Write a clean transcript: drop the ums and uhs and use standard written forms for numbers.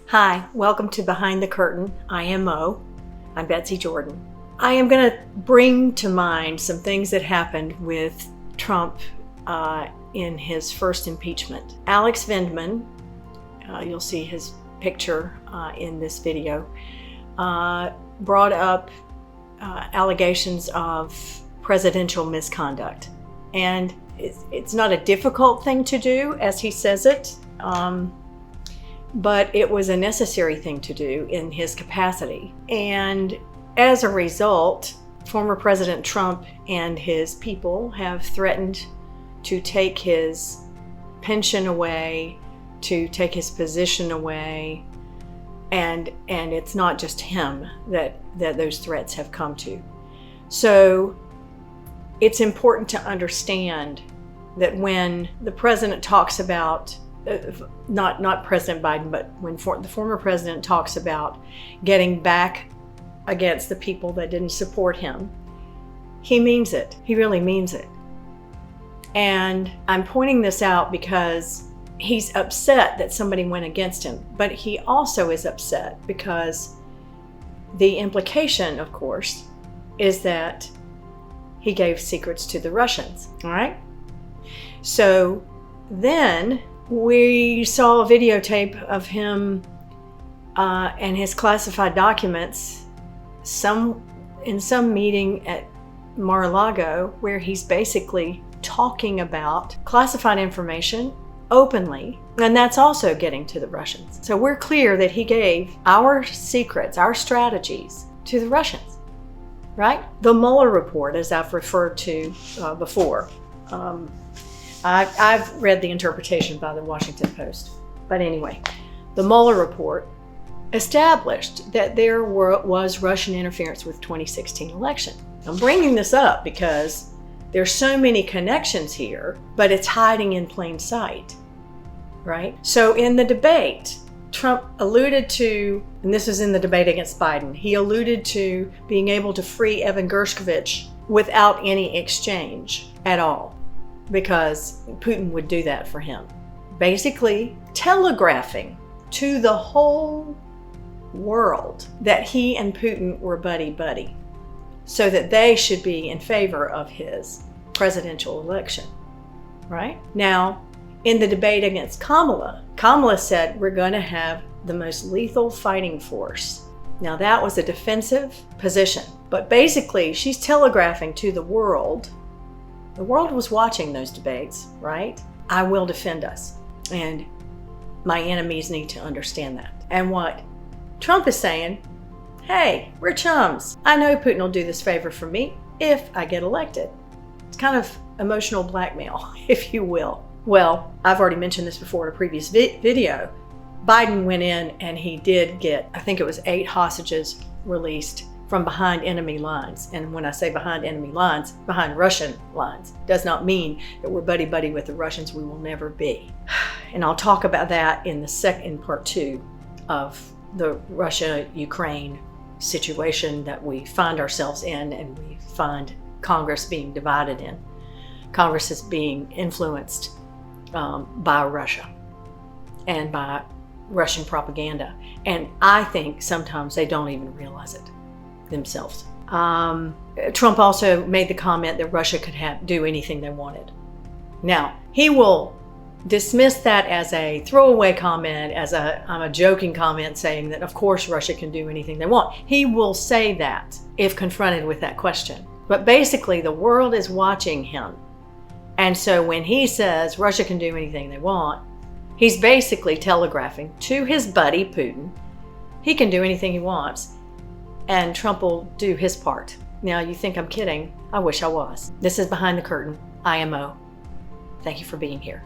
Hi, welcome to Behind the Curtain IMO. I'm Betsy Jordan. I am going to bring to mind some things that happened with Trump in his first impeachment. Alex Vindman, you'll see his picture in this video, brought up allegations of presidential misconduct. And it's not a difficult thing to do, as he says it, but it was a necessary thing to do in his capacity. And as a result, former President Trump and his people have threatened to take his pension away, to take his position away, and it's not just him that those threats have come to. So it's important to understand that when the president talks about not President Biden, but when the former president talks about getting back against the people that didn't support him, he means it. He really means it. And I'm pointing this out because he's upset that somebody went against him, but he also is upset because the implication, of course, is that he gave secrets to the Russians, all right? So then we saw a videotape of him and his classified documents in some meeting at Mar-a-Lago, where he's basically talking about classified information openly, and that's also getting to the Russians. So we're clear that he gave our secrets, our strategies, to the Russians, right? The Mueller report, as I've referred to before, I've read the interpretation by the Washington Post. But anyway, the Mueller report established that there was Russian interference with the 2016 election. I'm bringing this up because there's so many connections here, but it's hiding in plain sight, right? So in the debate, Trump alluded to, and this was in the debate against Biden, he alluded to being able to free Evan Gershkovich without any exchange at all, because Putin would do that for him. Basically telegraphing to the whole world that he and Putin were buddy-buddy, so that they should be in favor of his presidential election, right? Now, in the debate against Kamala said, we're going to have the most lethal fighting force. Now, that was a defensive position, but basically she's telegraphing to the world. The world was watching those debates, right? I will defend us, and my enemies need to understand that. And what Trump is saying, hey, we're chums. I know Putin will do this favor for me if I get elected. It's kind of emotional blackmail, if you will. Well, I've already mentioned this before in a previous video. Biden went in and he did get, I think it was 8 hostages released from behind enemy lines. And when I say behind enemy lines, behind Russian lines, does not mean that we're buddy-buddy with the Russians. We will never be. And I'll talk about that in part 2 of the Russia-Ukraine situation that we find ourselves in, and we find Congress being divided in. Congress is being influenced by Russia and by Russian propaganda. And I think sometimes they don't even realize it themselves. Trump also made the comment that Russia could do anything they wanted. Now, he will dismiss that as a throwaway comment, as a joking comment saying that of course Russia can do anything they want. He will say that if confronted with that question. But basically the world is watching him. And so when he says Russia can do anything they want, he's basically telegraphing to his buddy Putin, he can do anything he wants, and Trump will do his part. Now, you think I'm kidding? I wish I was. This is Behind the Curtain, IMO. Thank you for being here.